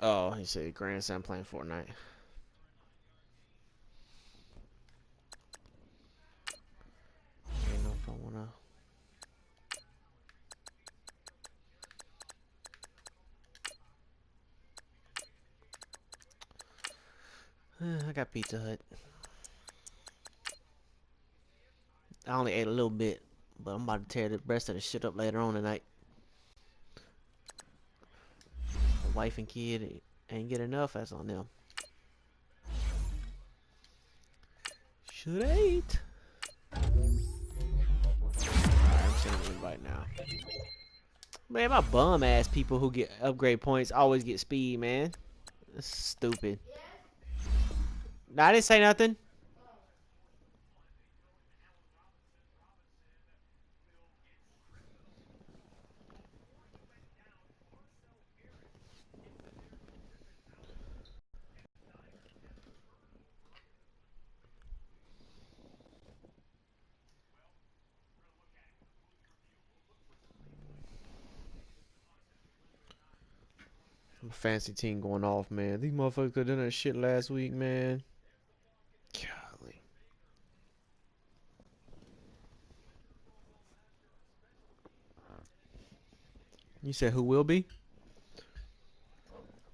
Oh, he said grandson playing Fortnite. I don't know if I wanna. I got Pizza Hut. I only ate a little bit, but I'm about to tear the rest of the shit up later on tonight. The wife and kid ain't get enough. That's on them. Should I eat? Alright, I'm sending an invite now. Man, my bum ass people who get upgrade points always get speed, man. That's stupid. Nah, I didn't say nothing. Fancy team going off, man. These motherfuckers could have done that shit last week, man. Golly. You said who will be?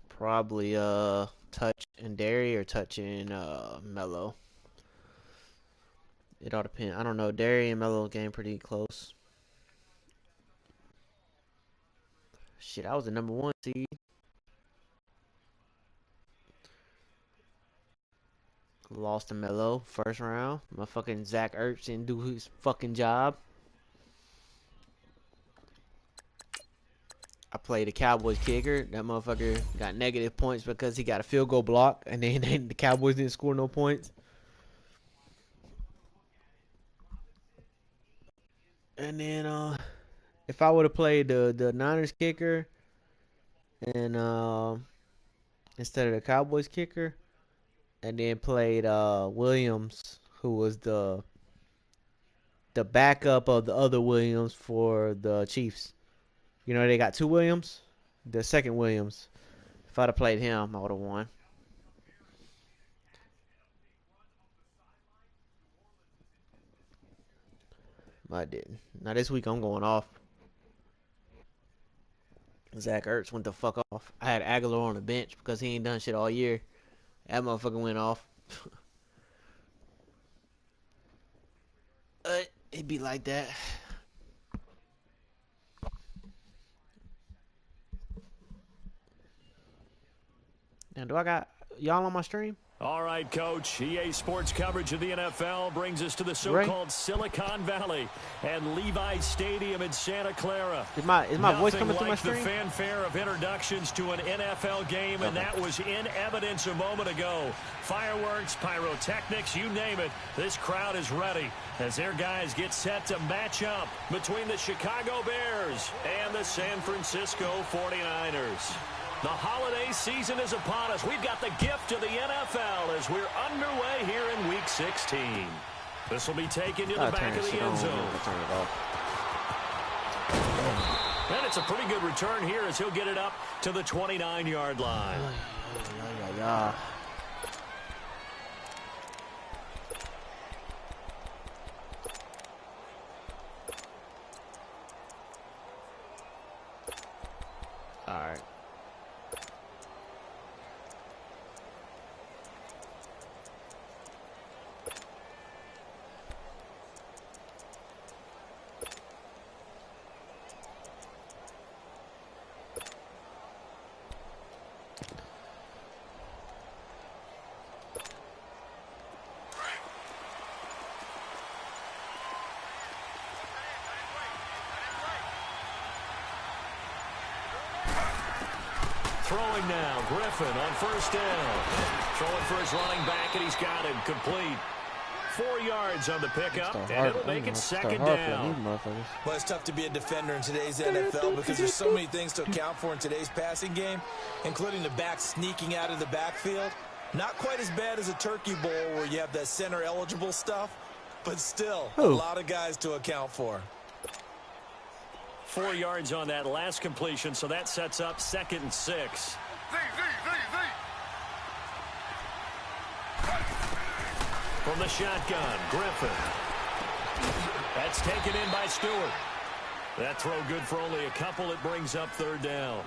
Probably Touch and Derry or Touch and Mello. It all depends. I don't know. Derry and Mello game pretty close. Shit, I was the #1 seed. Lost to Mello first round. My fucking Zach Ertz didn't do his fucking job. I played a Cowboys kicker. That motherfucker got negative points because he got a field goal block, and then the Cowboys didn't score no points. And then if I would have played the Niners kicker and instead of the Cowboys kicker, and then played Williams, who was the backup of the other Williams for the Chiefs. You know they got two Williams. The second Williams. If I'd have played him, I would have won. But I didn't. Now this week I'm going off. Zach Ertz went the fuck off. I had Aguilar on the bench because he ain't done shit all year. That motherfucker went off. It'd be like that. Now, do I got y'all on my stream? All right, Coach. EA Sports coverage of the NFL brings us to the so-called Silicon Valley and Levi's Stadium in Santa Clara. Is my voice coming through my stream? The fanfare of introductions to an NFL game, and that was in evidence a moment ago. Fireworks, pyrotechnics, you name it. This crowd is ready as their guys get set to match up between the Chicago Bears and the San Francisco 49ers. The holiday season is upon us. We've got the gift of the NFL as we're underway here in Week 16. This will be taken to the back of the end zone. And it's a pretty good return here as he'll get it up to the 29-yard line. All right. Throwing now, Griffin on first down. Throwing for his running back, and he's got him complete. 4 yards on the pickup, and it'll make it second down. Well, it's tough to be a defender in today's NFL because there's so many things to account for in today's passing game, including the back sneaking out of the backfield. Not quite as bad as a Turkey Bowl where you have that center-eligible stuff, but still a lot of guys to account for. 4 yards on that last completion, so that sets up 2nd and 6. From the shotgun, Griffin. That's taken in by Stewart. That throw good for only a couple. It brings up third down.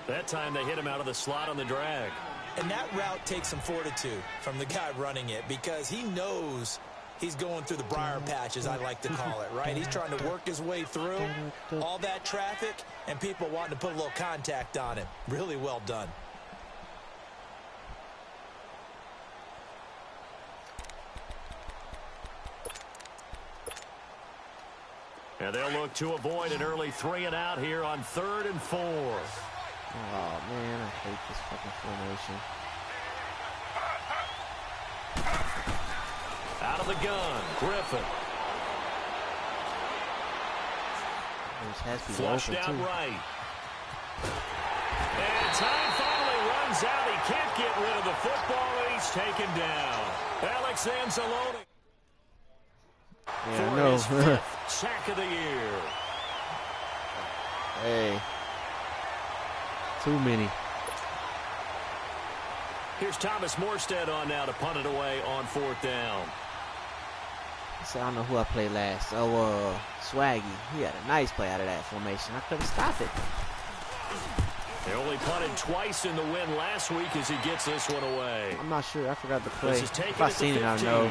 That time they hit him out of the slot on the drag. And that route takes some fortitude from the guy running it because he knows he's going through the briar patch, as I like to call it, right? He's trying to work his way through all that traffic and people wanting to put a little contact on him. Really well done. And they'll look to avoid an early 3 and out here on 3rd and 4. Oh, man, I hate this fucking formation. Out of the gun, Griffin. Flushed out too. right. And time finally runs out. He can't get rid of the football, and he's taken down. Alex Anzalone. Yeah, for no. his 5th sack of the year. Hey. Too many. Here's Thomas Morstead on now to punt it away on 4th down. So I don't know who I played last. Oh, Swaggy. He had a nice play out of that formation. I couldn't stop it. They only punted twice in the win last week as he gets this one away. I'm not sure. I forgot the play. If I seen it, I know.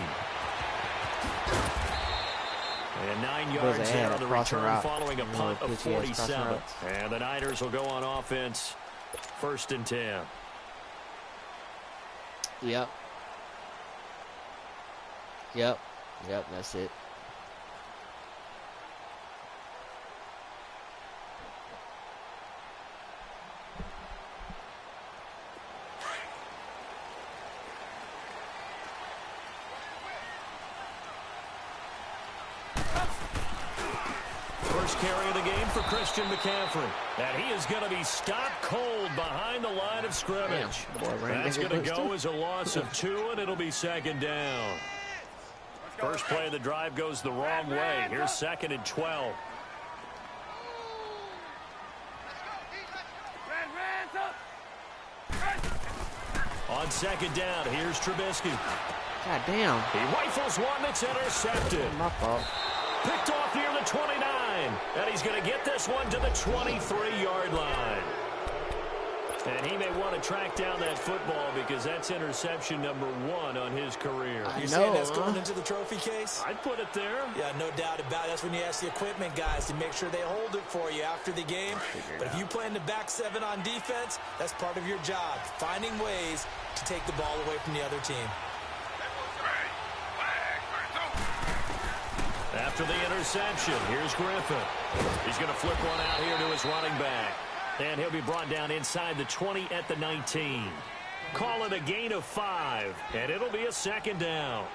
And 9 yards there on the return following a punt of 47. And the Niners will go on offense. 1st and 10. Yep. Yep. Yep, that's it. First carry of the game for Christian McCaffrey. And he is going to be stopped cold behind the line of scrimmage. That's going to go as a loss of 2, and it'll be 2nd down. First play of the drive goes the wrong way. Here's 2nd and 12. On 2nd down, here's Trubisky. God damn. He rifles one that's intercepted. My fault. Picked off near the 29. And he's going to get this one to the 23-yard line. And he may want to track down that football because that's interception number 1 on his career. You saying that's going into the trophy case? I'd put it there. Yeah, no doubt about it. That's when you ask the equipment guys to make sure they hold it for you after the game. But if you play in the back 7 on defense, that's part of your job, finding ways to take the ball away from the other team. After the interception, here's Griffin. He's going to flip one out here to his running back. And he'll be brought down inside the 20 at the 19. Call it a gain of 5, and it'll be a 2nd down.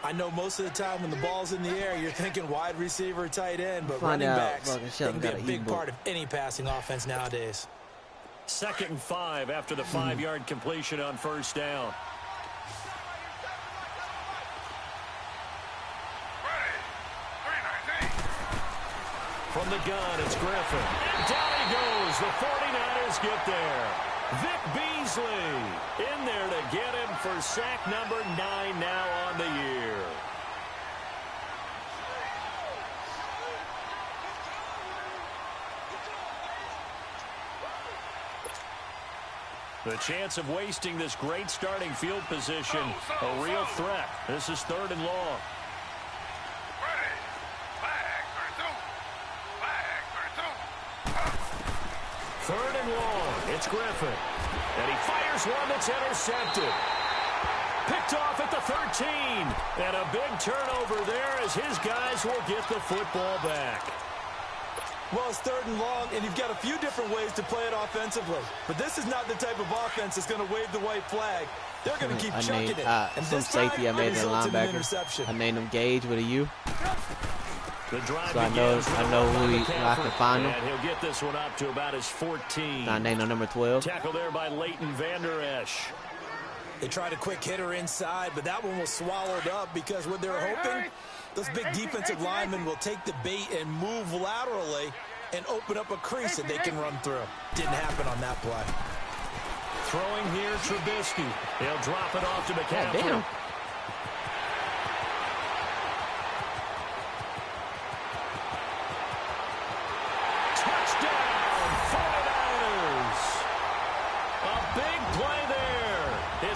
I know most of the time when the ball's in the air, you're thinking wide receiver, tight end, but running backs, they can be a big part of any passing offense nowadays. 2nd and 5 after the 5-yard completion on 1st down. From the gun, it's Griffin. And down he goes. The 49ers get there. Vic Beasley in there to get him for sack number 9 now on the year. The chance of wasting this great starting field position, a real threat. This is 3rd and long. Third and long. It's Griffin. And he fires one that's intercepted. Picked off at the 13. And a big turnover there as his guys will get the football back. Well, it's 3rd and long, and you've got a few different ways to play it offensively. But this is not the type of offense that's going to wave the white flag. They're going to keep chucking it. And some safety I made that linebacker. I named him Gage with a U. The drive so I know who I can find him. And he'll get this one up to about his 14. I named him number 12. Tackle there by Leighton Vander Esch. They tried a quick hitter inside, but that one was swallowed up because what they were hoping, those big defensive linemen will take the bait and move laterally and open up a crease that they can run through. Didn't happen on that play. Throwing here, Trubisky. They'll drop it off to McCaffrey.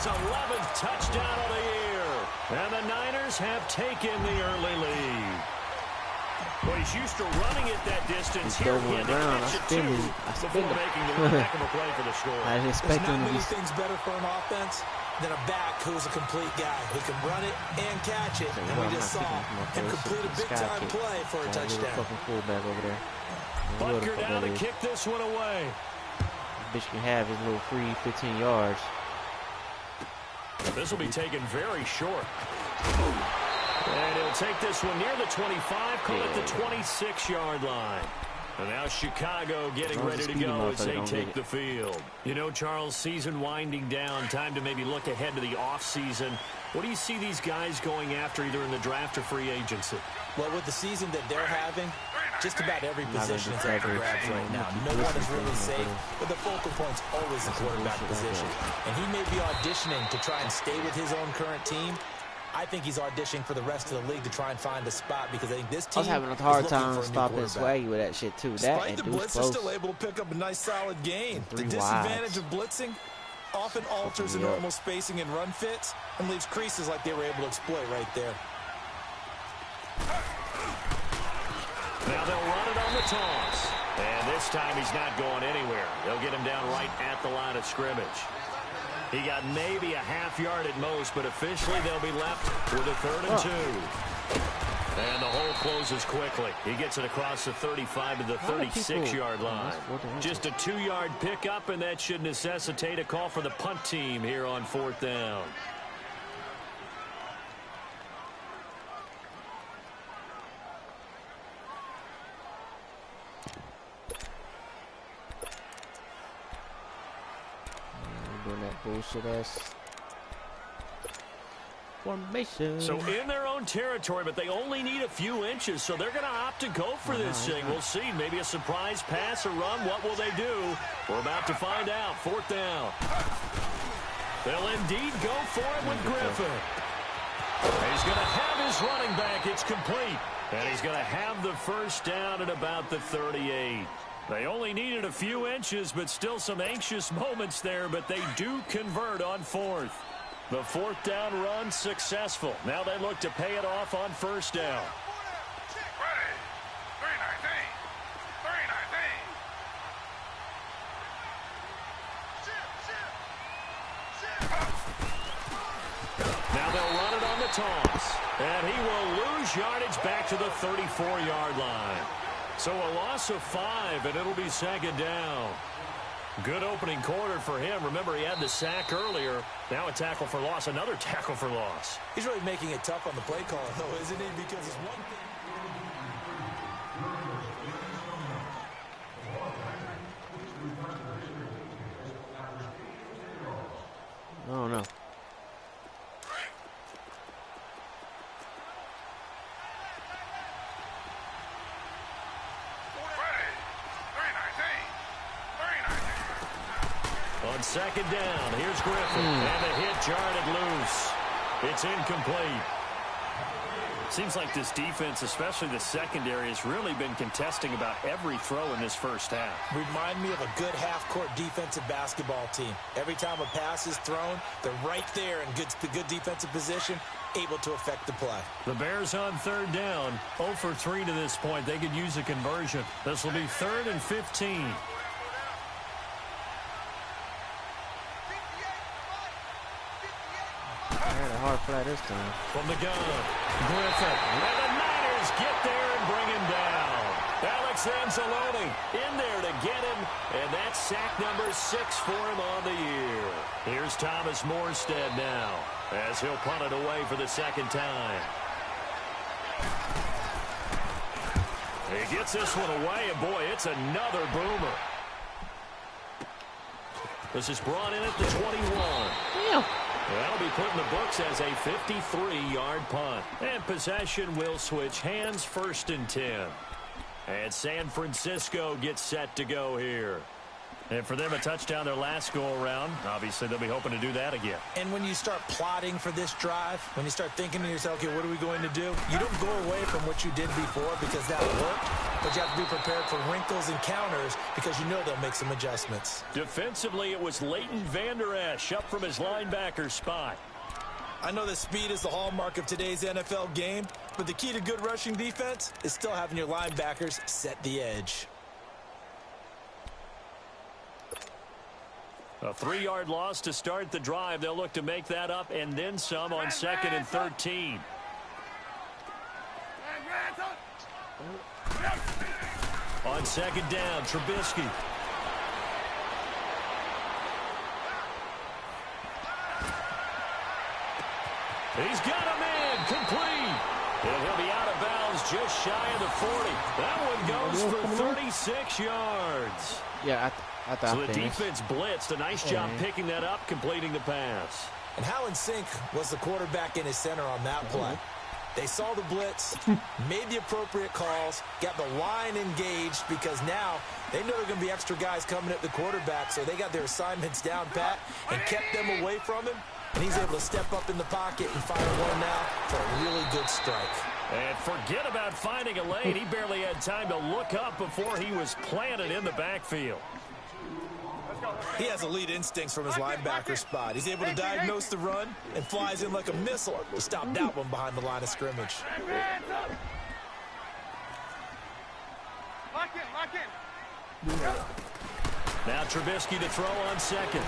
his 11th touchdown of the year. And the Niners have taken the early lead. Well, he's used to running it that distance. Here he had to catch it, too, before making the heck of a play for the score. I didn't expect him to be... There's not many things better for an offense than a back who's a complete guy who can run it and catch it. And we just saw him complete a big-time play for a touchdown. Fucking fullback over there. Butker down to kick this one away. Bitch can have his little free 15 yards. This will be taken very short. And he'll take this one near the 25, call it the 26-yard line. And now Chicago getting ready to go as they take the field. You know, Charles, season winding down, time to maybe look ahead to the offseason. What do you see these guys going after either in the draft or free agency? Well, with the season that they're having, just about every position is up for grabs right now. No one is really safe, but the focal point's always the quarterback position. And he may be auditioning to try and stay with his own current team. I think he's auditioning for the rest of the league to try and find a spot because I think this team I was having a hard time stopping Swaggy with that shit, too. Despite the blitz, they're still able to pick up a nice, solid gain. The disadvantage of blitzing often alters the normal spacing and run fits and leaves creases like they were able to exploit right there. Now they'll run it on the toss. And this time he's not going anywhere. They'll get him down right at the line of scrimmage. He got maybe a half yard at most, but officially they'll be left with a 3rd and 2. And the hole closes quickly. He gets it across the 35 to the 36-yard line. Just a 2-yard pickup, and that should necessitate a call for the punt team here on 4th down. Doing that bullshit ass formation. So in their own territory, but they only need a few inches, so they're going to opt to go for this thing. We'll see. Maybe a surprise pass or run. What will they do? We're about to find out. 4th down. They'll indeed go for it with Griffin. He's going to have his running back. It's complete. And he's going to have the first down at about the 38. They only needed a few inches, but still some anxious moments there, but they do convert on 4th. The 4th down run successful. Now they look to pay it off on 1st down. Now they'll run it on the toss. And he will lose yardage back to the 34-yard line. So a loss of 5, and it'll be 2nd down. Good opening quarter for him. Remember, he had the sack earlier. Now a tackle for loss, another tackle for loss. He's really making it tough on the play call, though, isn't he? Because it's one thing. Oh, no. On 2nd down, here's Griffin. And the hit jarred loose. It's incomplete. Seems like this defense, especially the secondary, has really been contesting about every throw in this first half. Remind me of a good half-court defensive basketball team. Every time a pass is thrown, they're right there in good defensive position, able to affect the play. The Bears on 3rd down, 0 for 3 to this point. They could use a conversion. This will be 3rd and 15. Hard fly this time. From the gun, Griffin. And the Niners get there and bring him down. Alex Anzalone in there to get him. And that's sack number 6 for him on the year. Here's Thomas Morstead now as he'll punt it away for the 2nd time. He gets this one away, and boy, it's another boomer. This is brought in at the 21. Yeah. That'll be put in the books as a 53-yard punt. And possession will switch hands, 1st and 10. And San Francisco gets set to go here. And for them, a touchdown their last go-around. Obviously, they'll be hoping to do that again. And when you start plotting for this drive, when you start thinking to yourself, okay, what are we going to do? You don't go away from what you did before because that worked, but you have to be prepared for wrinkles and counters because you know they'll make some adjustments. Defensively, it was Leighton Vander Esch up from his linebacker spot. I know that speed is the hallmark of today's NFL game, but the key to good rushing defense is still having your linebackers set the edge. A 3-yard loss to start the drive. They'll look to make that up and then some on 2nd and 13. On 2nd down, Trubisky. He's got him in, complete. And he'll be out of bounds just shy of the 40. That one goes for 36 yards. Yeah, I thought so the defense blitzed. A nice job picking that up, completing the pass. And how in sync was the quarterback in his center on that play? They saw the blitz, made the appropriate calls, got the line engaged because now they know there are going to be extra guys coming at the quarterback, so they got their assignments down pat and kept them away from him. And he's able to step up in the pocket and fire one now for a really good strike. And forget about finding a lane. He barely had time to look up before he was planted in the backfield. He has elite instincts from his linebacker spot. He's able to diagnose the run and flies in like a missile to stop that one behind the line of scrimmage. Now Trubisky to throw on 2nd.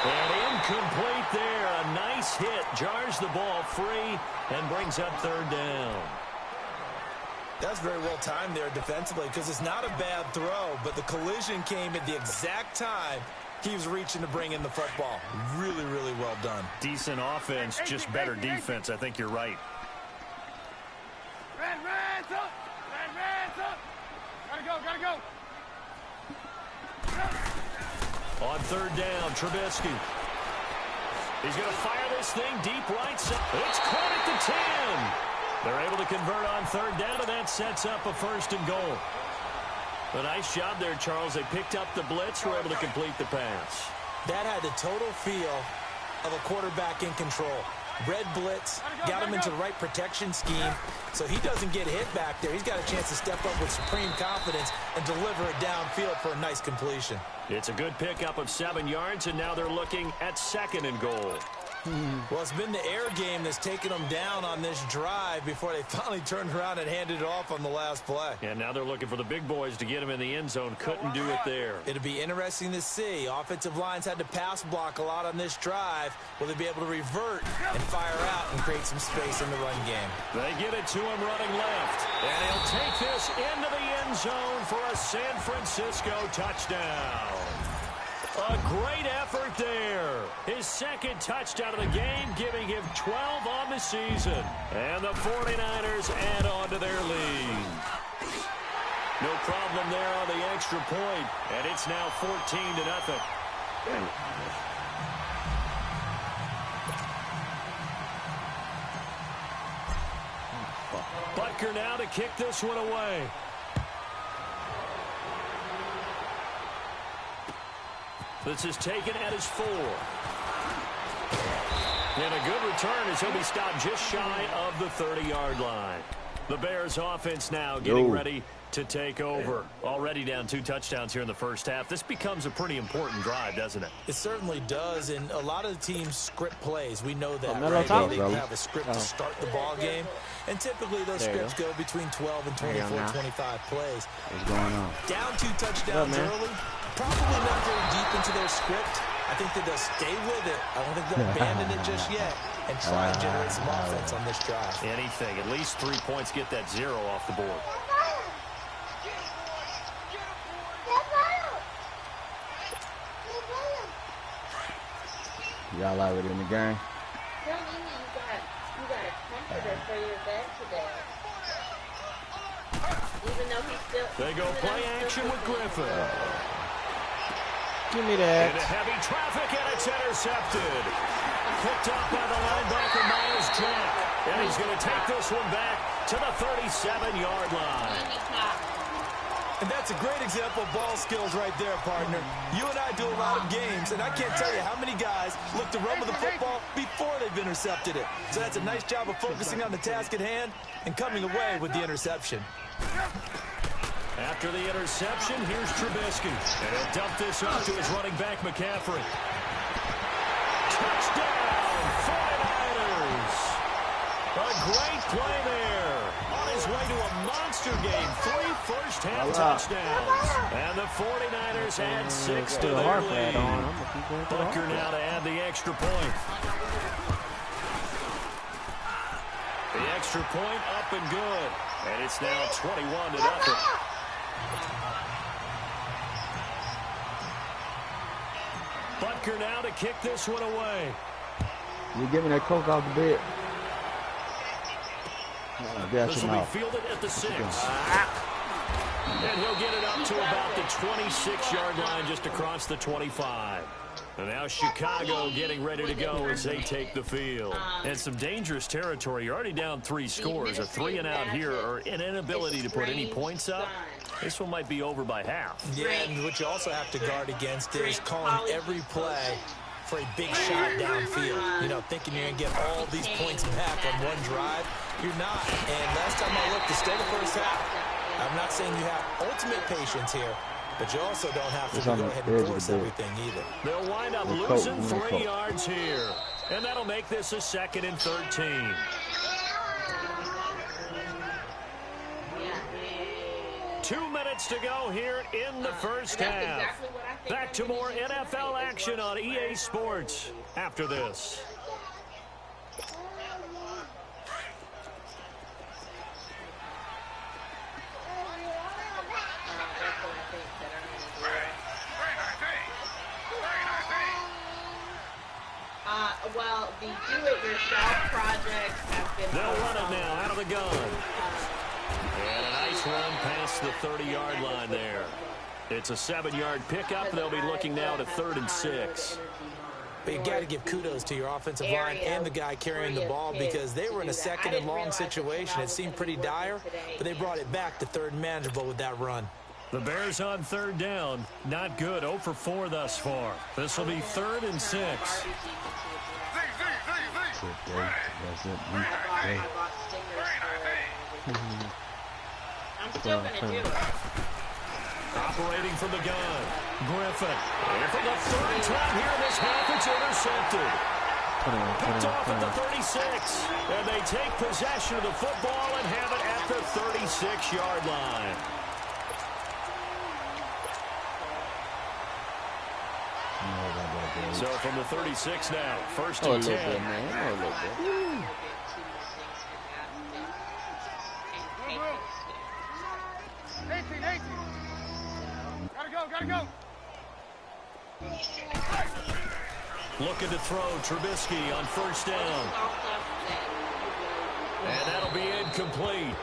And incomplete there. A nice hit. Jars the ball free and brings up 3rd down. That's very well timed there defensively because it's not a bad throw, but the collision came at the exact time he was reaching to bring in the football. Really, really well done. Decent offense, just better defense. I think you're right. Gotta go. On 3rd down, Trubisky. He's going to fire this thing deep right side. It's caught at the 10. They're able to convert on 3rd down, and that sets up a 1st and goal. A nice job there, Charles. They picked up the blitz, were able to complete the pass. That had the total feel of a quarterback in control. Red blitz, got him into the right protection scheme, so he doesn't get hit back there. He's got a chance to step up with supreme confidence and deliver it downfield for a nice completion. It's a good pickup of 7 yards, and now they're looking at 2nd and goal. Well, it's been the air game that's taken them down on this drive before they finally turned around and handed it off on the last play. And now they're looking for the big boys to get him in the end zone. Couldn't do it there. It'll be interesting to see. Offensive lines had to pass block a lot on this drive. Will they be able to revert and fire out and create some space in the run game? They get it to him running left. And he'll take this into the end zone for a San Francisco touchdown. A great effort there. His 2nd touchdown of the game, giving him 12 on the season. And the 49ers add on to their lead. No problem there on the extra point. And it's now 14-0. Butker now to kick this one away. This is taken at his 4. And a good return as he'll be stopped just shy of the 30-yard line. The Bears offense now getting ready to take over. Already down 2 touchdowns here in the first half. This becomes a pretty important drive, doesn't it? It certainly does, and a lot of the teams script plays. We know that, right? They have a script to start the ball game, and typically those scripts go between 12 and 24, 25 plays. What's going on? Down 2 touchdowns early, probably not very deep into their script. I think that they'll stay with it. I don't think they'll abandon it just yet and try and generate some offense on this drive. Anything. At least 3 points, get that 0 off the board. Y'all already in the game? No, you got a comforter for your bed today. Even though he's still... They go play action with Griffin. Give me that. Into heavy traffic, and it's intercepted. Picked up by the linebacker, Miles Jack. And he's going to take this one back to the 37-yard line. And that's a great example of ball skills right there, partner. You and I do a lot of games, and I can't tell you how many guys look to run with the football before they've intercepted it. So that's a nice job of focusing on the task at hand and coming away with the interception. After the interception, here's Trubisky. And he'll dump this off to his running back, McCaffrey. Touchdown, 49ers. A great play there. On his way to a monster game. 3 first-half touchdowns. And the 49ers add 6 to their lead. Butker now to add the extra point. The extra point up and good. And it's now 21-0. Butker now to kick this one away. You give me that Coke off the bed. This will be fielded at the 6. And he'll get it up to about the 26-yard line, just across the 25. And now Chicago getting ready to go as they take the field. And some dangerous territory. You're already down 3 scores. A 3-and-out here, or an inability to put any points up. This one might be over by half. Yeah, and what you also have to guard against is calling every play for a big shot downfield. You know, thinking you're going to get all these points back on one drive. You're not. And last time I looked, to stay the first half, I'm not saying you have ultimate patience here, but you also don't have to go ahead and force everything either. They'll wind up losing 3 yards here. And that'll make this a 2nd and 13. Two minutes to go here in the first half. Back to more NFL action on EA Sports after this. Well, the do-it-yourself projects have been... They'll run it now out of the gun. And a nice run past the 30-yard line there. It's a 7-yard pickup. They'll be looking now to 3rd and 6. But you got to give kudos to your offensive line and the guy carrying the ball, because they were in a 2nd and long situation. It seemed pretty dire, but they brought it back to 3rd and manageable with that run. The Bears on 3rd down. Not good. 0 for 4 thus far. This will be 3rd and 6. I'm still going to do it. Operating from the gun. Griffin. And for the 3rd time here in this half, it's intercepted. Picked off at the 36. And they take possession of the football and have it at the 36-yard line. So from the 36 now, 1st and 10. 18. Gotta go. Looking to throw. Trubisky on 1st down. And that'll be incomplete.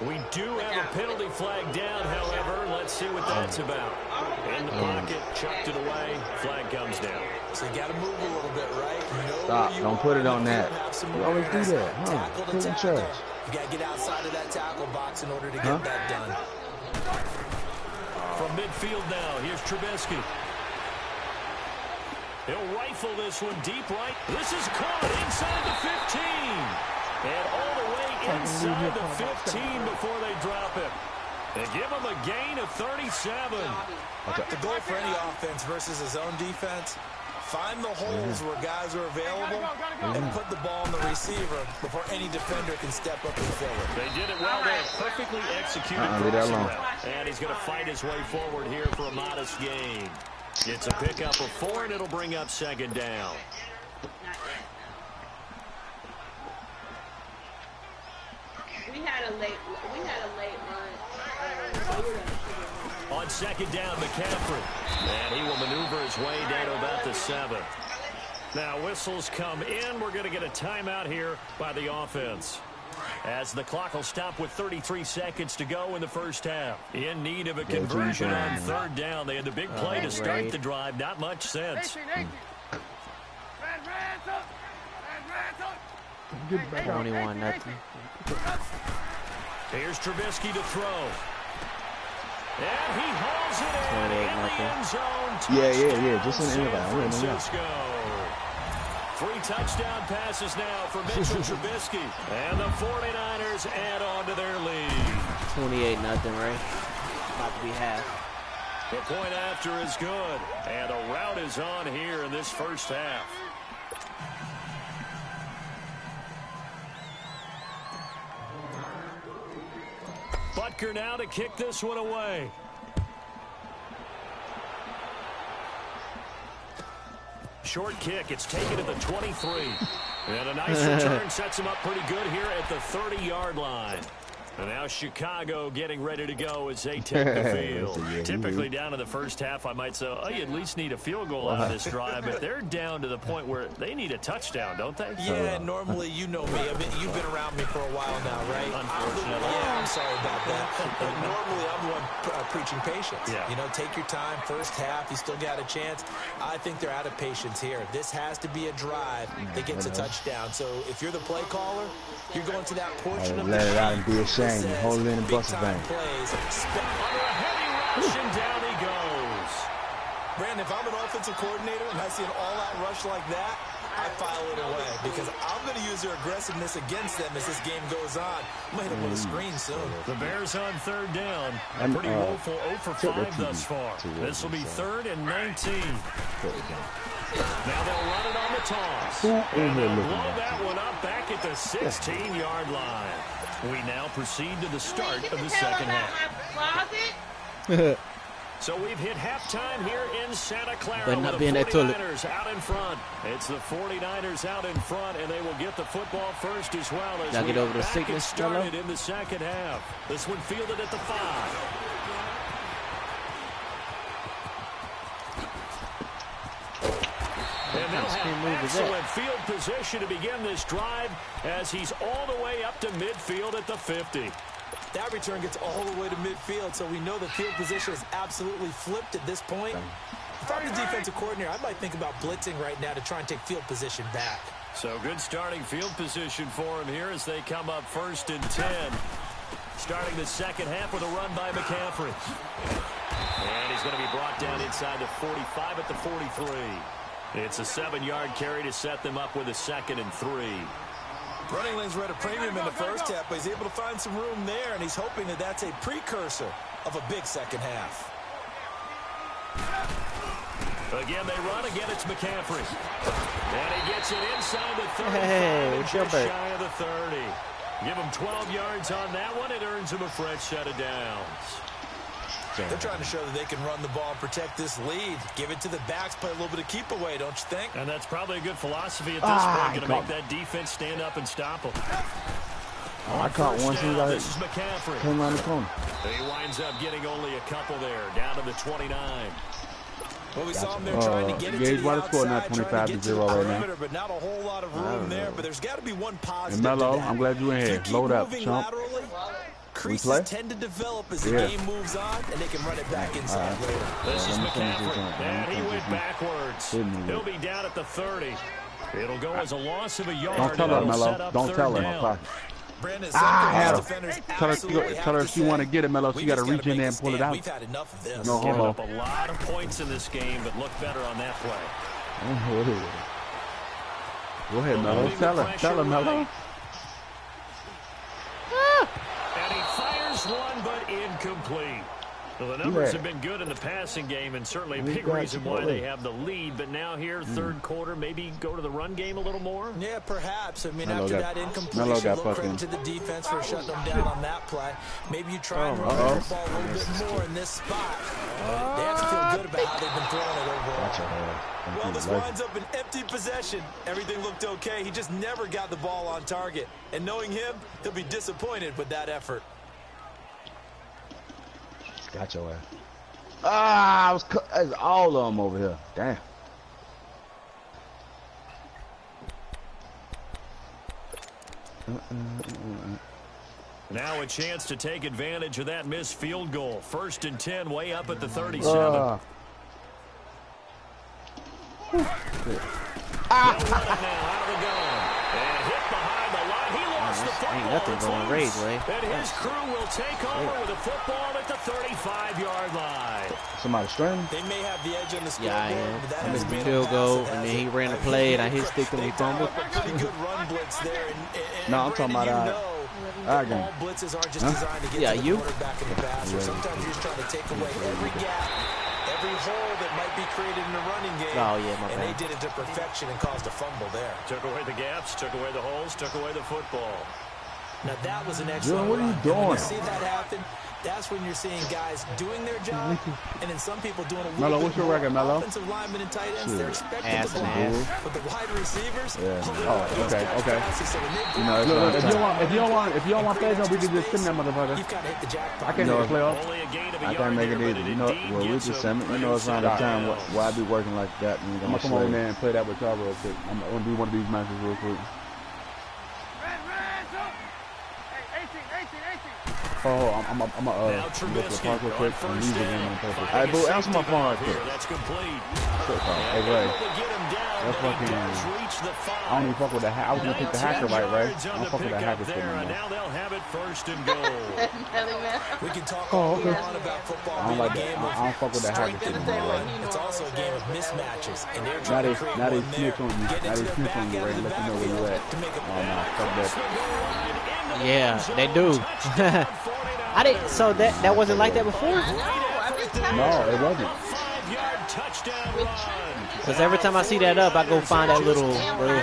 We do have a penalty flag down, however. Let's see what that's about. In the pocket, chucked it away. Flag comes down. So you got to move a little bit, right? Stop. Don't put it on that. You always do that. Put it in charge. You got to get outside of that tackle box in order to get that done. From midfield now, here's Trubisky. He'll rifle this one deep right. This is caught inside the 15. And all the way inside the 15 before they drop it. They give him a gain of 37. The goal for any offense versus his own defense, find the holes where guys are available and put the ball on the receiver before any defender can step up and fill it. They did it well there. Perfectly executed crossing route. And he's going to fight his way forward here for a modest gain. It's a pickup of 4, and it'll bring up 2nd down. We had a late lunch. On 2nd down, McCaffrey. And he will maneuver his way down to about the 7. Now whistles come in. We're going to get a timeout here by the offense, as the clock will stop with 33 seconds to go in the first half. In need of a conversion on 3rd down. They had the big play to start the drive. Not much sense. 21-0. Here's Trubisky to throw. And he hauls it in the end zone. Yeah. Just in the end San Francisco. 3 touchdown passes now for Mitchell Trubisky. And the 49ers add on to their lead. 28-0, right? About to be half. The point after is good. And a rout is on here in this first half. Butker now to kick this one away. Short kick. It's taken at the 23. And a nice return sets him up pretty good here at the 30-yard line. And now Chicago getting ready to go as they take the field. Typically down in the first half, I might say, oh, you at least need a field goal out of this drive. But they're down to the point where they need a touchdown, don't they? Yeah, normally you know me. You've been around me for a while now, right? Unfortunately. I'm sorry about that. But normally I'm the one preaching patience. Yeah. You know, take your time. First half, you still got a chance. I think they're out of patience here. This has to be a drive that gets a touchdown. So if you're the play caller, you're going to that portion of the let it out and be sheet ashamed. Hold it in and bust it big-time bang. plays. Under a heavy rush, and down he goes. Brandon, if I'm an offensive coordinator and I see an all-out rush like that, I file it away because I'm going to use their aggressiveness against them as this game goes on. I'm going to hit them with a screen soon. The Bears on third down. A pretty woeful 0 for 5 thus far. This will be 3rd and 19. Now they'll run it on the toss. And they'll blow that one up back at the 16-yard line. We now proceed to the start of the second half. So we've hit halftime here in Santa Clara with the 49ers out in front. It's the 49ers out in front, and they will get the football first as well as we back it started in the second half. This one fielded at the 5. And they'll have excellent field position to begin this drive as he's all the way up to midfield at the 50. That return gets all the way to midfield, so we know the field position is absolutely flipped at this point. If I'm the defensive coordinator, I might think about blitzing right now to try and take field position back. So good starting field position for him here as they come up 1st and 10. Starting the second half with a run by McCaffrey. And he's going to be brought down inside the 45 at the 43. It's a 7-yard carry to set them up with a 2nd and 3. Running lanes were at a premium in the first half, but he's able to find some room there, and he's hoping that that's a precursor of a big second half. Again, they run. Again, it's McCaffrey. And he gets it inside the 35 and just shy of the 30. Give him 12 yards on that one. It earns him a fresh set of downs. They're trying to show that they can run the ball and protect this lead. Give it to the backs, play a little bit of keep away, don't you think? And that's probably a good philosophy at this point. Going to make that defense stand up and stop them. I caught one. This is McCaffrey. Came around the corner. He winds up getting only a couple there, down to the 29. Well, we saw him there trying to get it Gage to the outside, trying to get to the perimeter, but not a whole lot of room there. But there's got to be one positive. And Mello, to that. I'm glad you're in here. Load up, chump. Laterally, creases tend to develop as the game moves on, and they can run it back inside later. This is McCaffrey, and he went backwards. He'll be down at the 30. It'll go as a loss of a yard. Don't tell her, Mello. Don't tell her. Brandon, tell her if she want to get it, Mello, she got to reach in there and pull it out. We've had enough of this. No Giving homo. up a lot of points in this game, but look better on that play. Go ahead, Mello. Tell her, Mello. And he fires one, but incomplete. Well, the numbers have been good in the passing game, and certainly a big reason why they have the lead. But now here, third quarter, maybe go to the run game a little more? Yeah, perhaps. I mean, after that incompletion, look credit to the defense for shutting them down on that play. Maybe you try and run the ball a little bit more in this spot. They have to feel good about how they've been throwing it overall. Well, this winds up an empty possession. Everything looked okay. He just never got the ball on target. And knowing him, he'll be disappointed with that effort. Got your ass. There's all of them over here. Damn. Now a chance to take advantage of that missed field goal. 1st and 10, way up at the 37. Ah. They'll run it now out of the gun. And hit behind the line. He lost the football. nothing going Ray's way. And his crew will take over with a football at the 35-yard line. Somebody straining? They may have the edge on the scoreboard. Yeah, I am. But that I has missed the been field a goal, pass that and then has he it. ran the play, and I hit stick and he They dialed fumbled. up a pretty good run blitz there. And No, I'm talking about all blitzes aren't just designed to get to the quarterback in the passer. Sometimes you're just trying to take away every gap, every hole that might be created in the running game. Oh, yeah, my and bad. they did it to perfection and caused a fumble there. Took away the gaps, took away the holes, took away the football. Now that was an excellent what are you run. doing? When you see that happen, that's when you're seeing guys doing their job, and then some people doing a little Mello, bit what's your more. record, Mello? Offensive linemen and tight ends, they're expected Ass to and block. ass. But the wide receivers, Yeah. all they Oh, want to do is okay, catch okay. passes, so when they You know, block, if you don't want plays, we can just send that motherfucker. you've got to hit the jackpot. I can't make a playoff. Only a gain of a I yard can't make it there, either. but You it know, indeed well, we gets just him. send it. You know, it's around the time why I be working like that. And I'm gonna come over there and play that with y'all real quick. I'm gonna do one of these matches real quick. Oh, I'm Now go to the Trubisky park real on quick and first leave the game down. on purpose. Hey, boo, answer my phone right Here, quick. that's complete. Hey, Ray, Able to get him down, That's but he fucking- does reach the I don't even fuck with the I was gonna pick the hacker right, Ray. I don't fuck with the hacker shit there, no and more. now they'll have it first and goal. We can talk Oh, all okay. on about football I don't being like a that. game I don't fuck with the hacker strength shit and no more. talent. It's also a game of mismatches, and they're Now trying they to create now they one there. snitch on you. Get Now into they their snitch on back you, end Ray. of the Let you know where you at. to make a Oh no, fuck that. Yeah, they do. I didn't. So that wasn't like that before. No, it wasn't. 5-yard touchdown run. Because every time I see that up, I go find that little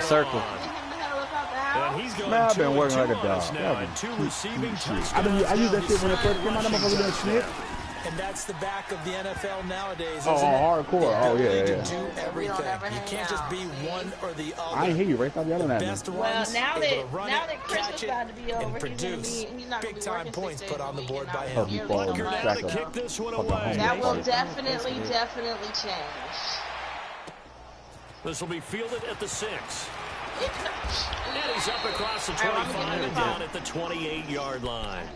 circle. And he's going Man, I've been 2 working and like a 2 on us dog. now, Y'all and 2 receiving touchdowns. I used that shit when it first came out. That motherfucker didn't snitch. And that's the back of the NFL nowadays, Oh, isn't it? hardcore. The Oh, yeah, ability yeah. to do everything. You can't just be one or the other. I ain't hear you, Ray. Stop yelling at me. Best Well, runs, now able to that run Christmas it, about to be over, and he's produce not gonna big be time working points 6 put days on the a week board and by not him. Help you nearly fall as in the much. Now to stack kick up. this one Fucking away. home. That will That's definitely change. This will be fielded at the 6. And he's up across the 25 and down at the 28-yard line.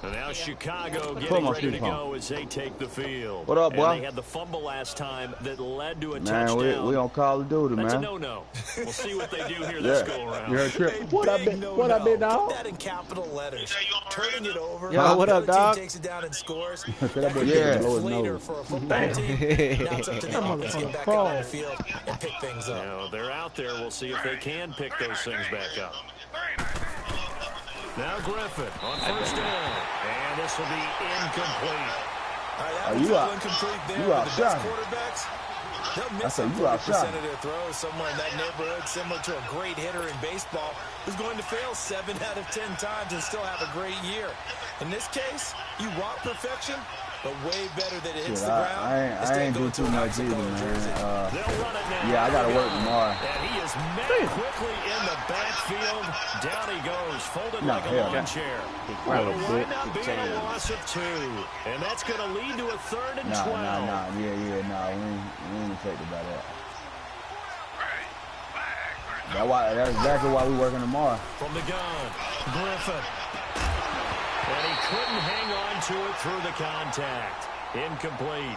And now Chicago getting ready to go as they take the field. What up, boy? And they had the fumble last time that led to a Man, touchdown. we on Call of Duty, That's a man. no-no. We'll see what they do here this Yeah. go-around. You heard Trip? What What I been, dog? Put that in capital letters. Turning it over. Yo, what up, The other dog? team takes it down and scores. That boy Yeah. blow his Later nose. for a football team. Now it's up to the offense to get back out on the field and pick things up. Now, they're out there. We'll see if they can pick those things back up. Now Griffin on first down. And this will be incomplete. That you was all out- incomplete there. you The best outshot him. quarterbacks, they'll I miss said, some you outshot 40% of their throws somewhere in that neighborhood, similar to a great hitter in baseball who's going to fail 7 out of 10 times and still have a great year. In this case, you want perfection, but way better that it hits Shit, the ground. I instead ain't of do going to too an much obstacle either, in Jersey. man. They'll run it now. Yeah, I gotta work tomorrow. And he is met quickly in the backfield. Down he goes, folded No, like a hell, lawn chair. Right, It'll big- wind up big being a change. loss of 2. And that's going to lead to a 3rd and 12. Nah. Yeah, we ain't affected by that. That's exactly why we working tomorrow. From the gun, Griffin. And he couldn't hang on to it through the contact. Incomplete.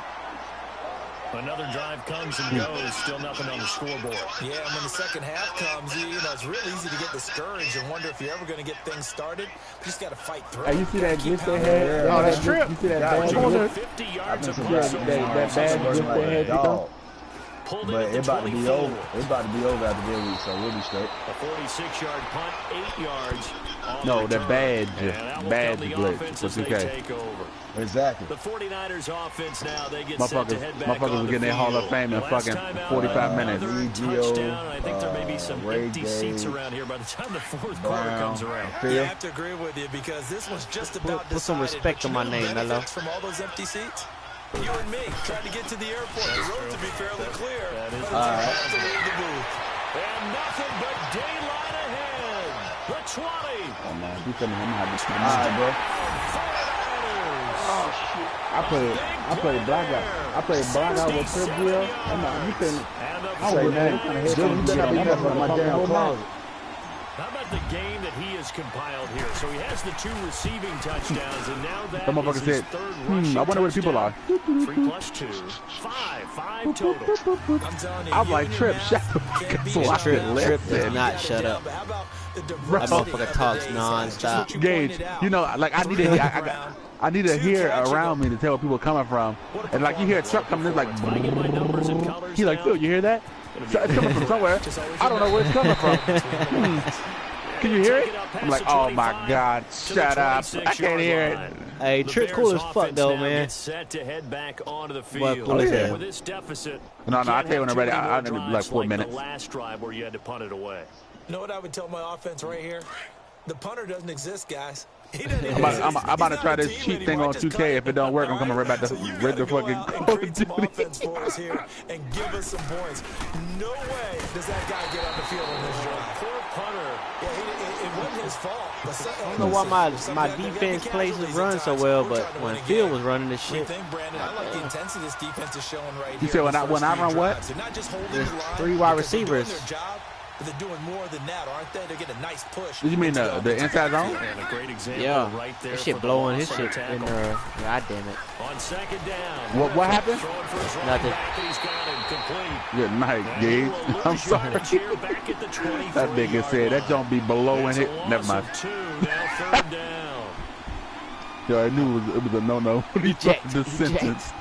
Another drive comes and goes. Still nothing on the scoreboard. Yeah, and when the second half comes, it's real easy to get discouraged and wonder if you're ever going to get things started. You just got to fight through. Hey, you see that glitch they had? Yeah. Oh, that's Trip. You see that bad Come on, glitch? 50 I've yards been of surprised so that- far. that bad working like glitch they a had, dog. Pulled in But at the it about to be 24. over. It about to be over after this week, so we'll be straight. A 46-yard punt, 8 yards. On No, the return. badge And that will glitch come the for offense as they 2K. take over. Exactly. The 49ers offense now, they get set to head back Motherfuckers on was the getting their Hall of field. Fame in Last fucking time out, 45 minutes. another EGO, touchdown. I think there may be some Ray empty seats Gage, around here by the time the fourth quarter Brown, comes around. Yeah, I Phil. have to agree with you because this was just about Put some decided, respect but on you my know name, the Mello. benefits from all those empty seats? You and me trying to get to the airport. The road to be fairly clear. that is But you have to leave the booth. And nothing but daylight ahead. The 20. Oh, man. You feel me? I'm gonna have to All right, bro. 49ers. I played blackout. I played blackout with Chris Gill. You feel me? And the I was Say, with man, him kind of Dude, you better not be messing with my damn closet. How about the game that he has compiled here? So he has the 2 receiving touchdowns, and now that is his 3rd rushing I wonder where the people are. 3 plus 2, 5 total. I'm telling you, I'm like, Trip, shut the fuck up. So I could Trip listen. did not shut up. That motherfucker talks nonstop. Gage, you know, like I need to hear around me to tell where people are coming from. And like you hear a truck coming, it's like, he's like, Phil, you hear that? So it's coming from somewhere. I don't know where it's coming from. Can you hear it? I'm like, oh my God, shut up. I can't hear it. Hey, Trip cool as fuck though, man. Set to head back onto the field. Well, cool as hell. With this deficit, No, I tell you when I'm ready. I need like 4 minutes. The last drive where you had to punt it away. You know what I would tell my offense right here? The punter doesn't exist, guys. I'm about to try this cheat thing on 2K. If it don't work, I'm coming right back to rid the fucking Call of Duty. For us here and give us some points. No way does that guy get on the field on this drive. Poor punter. Yeah, it wasn't his fault. I don't know why my defense plays and run so well, but when Phil was running this shit. I like the intensity this defense is showing right here. You said when I run what? There's 3 wide receivers. But they're doing more than that, aren't they? They're getting a nice push. Did you mean the inside zone? And a great example Yeah, right there. that shit blowing his shit in there. God damn it. On 2nd down. What happened? Nothing. Good night, Gage. I'm sorry. That nigga said that don't be below in it. Never mind. Yo, I knew it was a no-no. The sentence.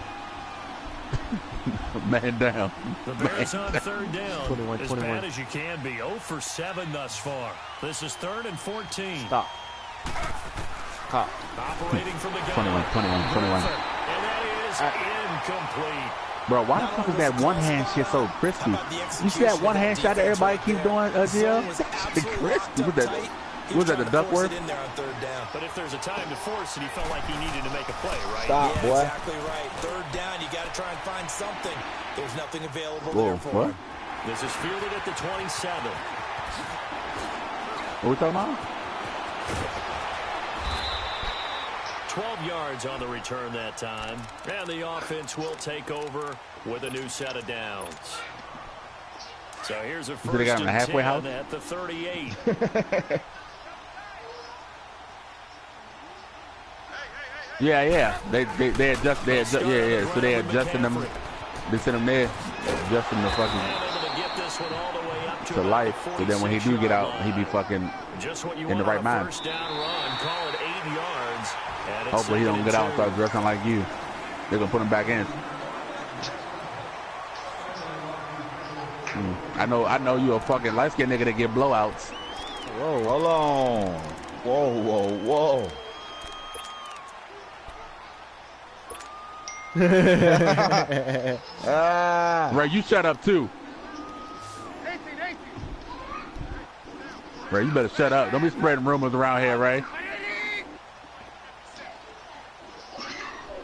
Man down. The Bears on 3rd down. 21. As bad as you can be. 0 for 7 thus far. This is 3rd and 14. Stop. Caught. Operating from the gun. 21. And that is incomplete. Bro, why the fuck is that one-hand shit so crispy? You see that one-hand shot that everybody keeps doing, GL? It's crispy. Was that the Duckworth? But if there's a time to force it, he felt like he needed to make a play, right? Stop, boy. Exactly right. 3rd down, you got to try and find something. There's nothing available there for him. This is fielded at the 27. What we talking about? 12 yards on the return that time. And the offense will take over with a new set of downs. So here's a first they got him in the halfway house? at the 38. Yeah. They adjust. Yeah. So they adjusting them. They send them there, adjusting the fucking to life. So then when he do get out, he be fucking in the right mind. Hopefully he don't get out and start dressing like you. They're gonna put him back in. I know you a fucking light-skinned nigga that get blowouts. Whoa, hold on. Whoa. Ray, you shut up too. Ray, you better shut up. Don't be spreading rumors around here, Ray.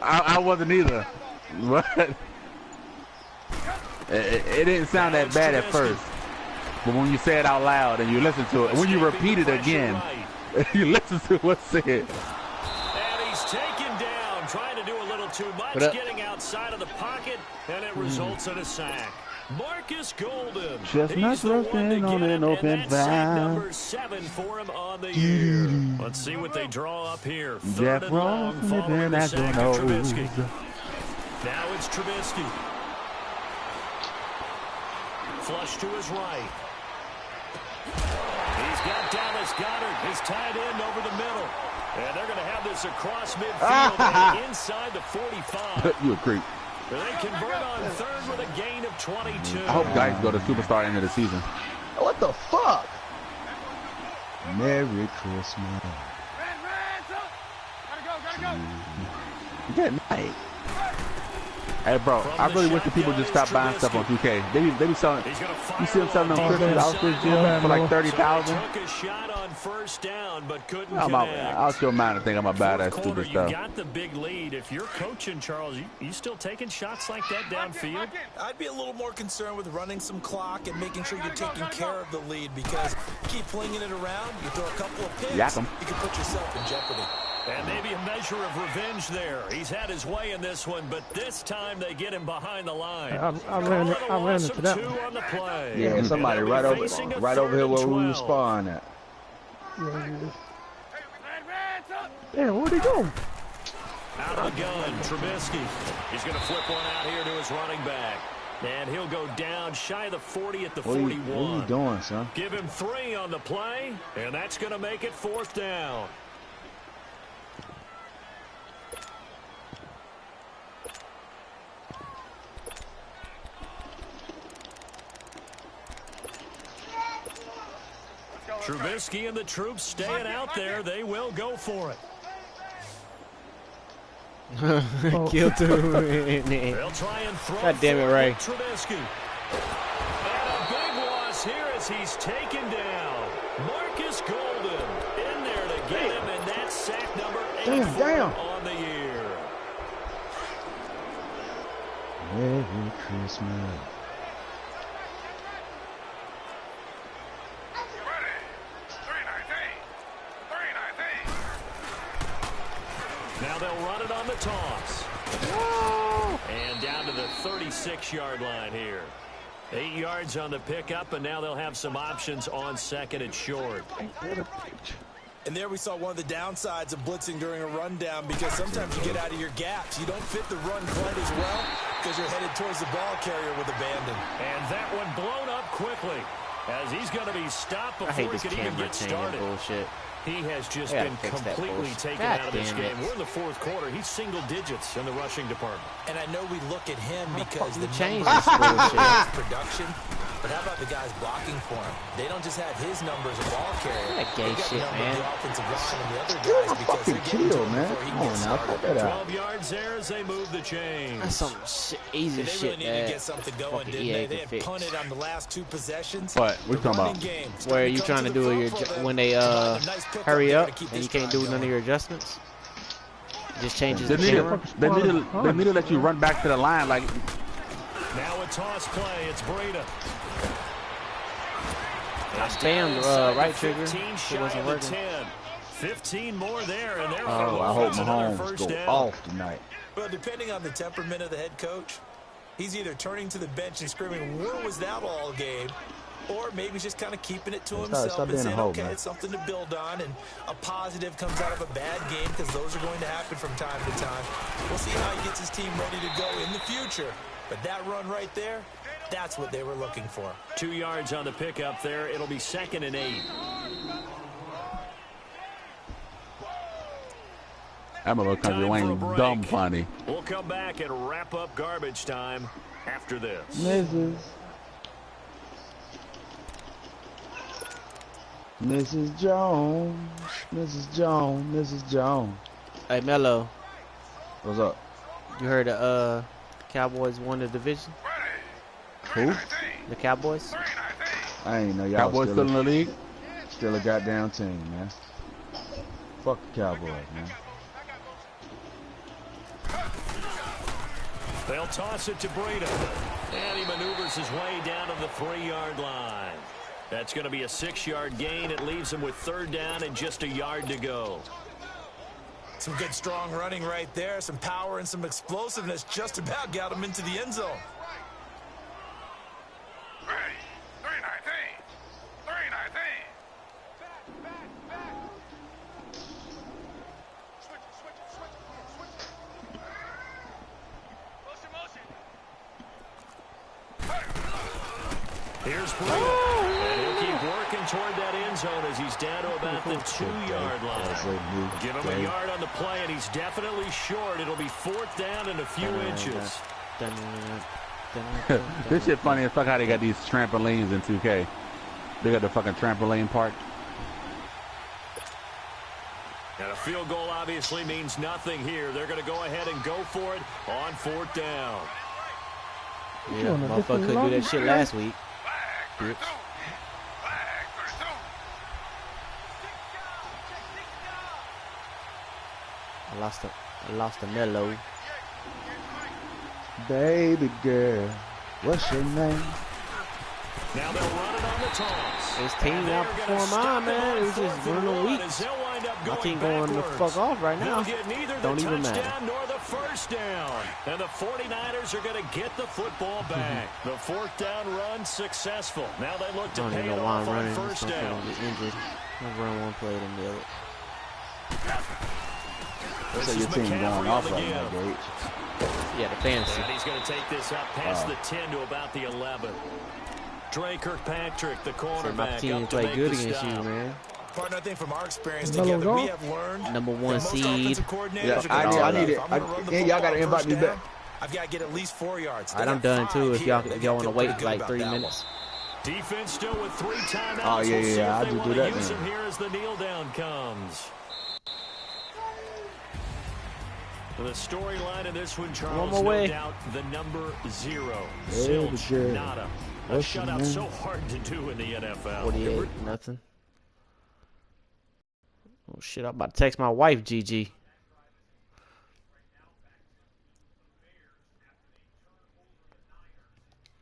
I wasn't either. What? It didn't sound that bad at first. But when you say it out loud and you listen to it, when you repeat it again, you listen to what's said. And he's taken down, trying to do a little too much, getting outside of the pocket, and it results in a sack. Marcus Golden. Chestnuts roasting on an open sack valve. number 7 for him on the year. Let's see what they draw up here. Jeff 3rd and long Ross following the sack of nose. Trubisky. Now it's Trubisky. Flush to his right. He's got Dallas Goedert, his tight end over the middle. And they're going to have this across midfield and inside the 45. You a creep. They convert on 3rd with a gain of 22. I hope guys go to superstar end of the season. What the fuck? Merry Christmas. Good night. Hey, bro, I really wish the people just stop buying stuff on 2K. They be selling. You see them selling them Christmas outfits, Jim, for like 30,000. Took a shot on 1st down, but couldn't I'll show mine and think I'm about that stupid stuff. You got the big lead. If you're coaching, Charles, you still taking shots like that downfield? I'd be a little more concerned with running some clock and making sure you're taking care of the lead, because keep flinging it around, you throw a couple of picks, you can put yourself in jeopardy. And maybe a measure of revenge there. He's had his way in this one, but this time they get him behind the line. I ran into that one. On the play. Yeah, somebody right over here where we spawn at. Damn, where'd he go? Out of the gun, Trubisky. He's going to flip one out here to his running back. And he'll go down shy of the 40 at the 41. What are you doing, son? Give him 3 on the play, and that's going to make it 4th down. Trubisky and the troops staying out there. They will go for it. Kill two. They'll try and throw. God damn it, Ray. Trubisky. And a big loss here as he's taken down. Marcus Golden in there to get him, and that's sack number 8 on the year. Merry Christmas. Now they'll run it on the toss. And down to the 36-yard line here. 8 yards on the pickup, and now they'll have some options on 2nd and short. And there we saw one of the downsides of blitzing during a rundown, because sometimes you get out of your gaps. You don't fit the run quite as well because you're headed towards the ball carrier with abandon. And that one blown up quickly as he's going to be stopped before he can even get started. Bullshit. He has just been completely taken out of this game. We're in the 4th quarter. He's single digits in the rushing department. And I know we look at him because the change numbers this bullshit. production, but how about the guys blocking for him? They don't just have his numbers of ball carrier. That gay shit, man. The offensive line and the other guys because they're getting to him before he gets started. 12 yards there as they move the chains. That's some easy They shit. really need to get something going, didn't they? They had punted on the last 2 possessions. But we're talking about where you trying to do when they hurry up and you can't do none of your adjustments. It just changes the camera. They need to let you run back to the line. Like now a toss play. It's Breda. I spammed right trigger. It wasn't working. 10. 15 more there, and they're I hope Mahomes go off tonight. Well, depending on the temperament of the head coach, he's either turning to the bench and screaming, "Where was that all game?" Or maybe he's just kind of keeping it to himself and saying, okay, it's something to build on, and a positive comes out of a bad game, because those are going to happen from time to time. We'll see how he gets his team ready to go in the future. But that run right there, that's what they were looking for. 2 yards on the pickup there. It'll be 2nd and 8. I'm a little country Wayne dumb funny. We'll come back and wrap up garbage time after this. Mrs. Jones, Mrs. Jones, Mrs. Jones. Hey, Mello. What's up? You heard the Cowboys won the division? Who? The Cowboys? I ain't know y'all Cowboys still in the league? Still a goddamn team, man. Fuck the Cowboys, man. They'll toss it to Breda. And he maneuvers his way down to the 3-yard line. That's going to be a 6-yard gain. It leaves him with 3rd down and just a yard to go. Some good strong running right there. Some power and some explosiveness just about got him into the end zone. Here's Breda. And he'll keep working toward that end zone as he's down to about the 2-yard line. Give him a yard on the play, and he's definitely short. It'll be 4th down and a few inches. This shit funny as fuck how they got these trampolines in 2K. They got the fucking trampoline park. And a field goal obviously means nothing here. They're going to go ahead and go for it on 4th down. Yeah, motherfucker couldn't do that shit last week. Bitch. I lost a Mellow. Baby girl, what's your name? Now they'll run it on the toss. His team outperformed mine, man. It was just one of the weeks. wind up My team going going the backwards. fuck off right now. They'll get neither Don't the even touchdown matter. nor the first down. And the 49ers are going to get the football back. The fourth down run successful. Now they look I to don't pay even it know why off I'm on running. first Some kid down. gonna get injured. I'll run one play to nail it. Looks This like is your team McCaffrey going on off the right now, give. Gage. Yeah, the fantasy. And he's going to take this up past the 10 to about the 11. Dre Kirkpatrick, the So my cornerback, team up to play make good the against you, stop. man. Partner, I think from our experience Mellow together, we dog. have learned Number that one most seed. offensive coordinators Yeah, are gonna I tell need you, it. if I'm gonna run the And y'all football gotta invite first me down, back. I've got to get at least 4 yards. Alright, They I'm got done 5 too. If here. y'all They want gotta to feel wait pretty like good 3 about that minutes. Defense still with 3 timeouts. Oh, yeah, We'll see yeah, if I'll they just want do to that use then. them here as the kneel down comes. The storyline in this one, Charles, more no way. doubt the number 0. There we Zilch, go. nada. A What's your shutout name? so hard to do in the NFL. 48, nothing. Oh shit, I'm about to text my wife, GG.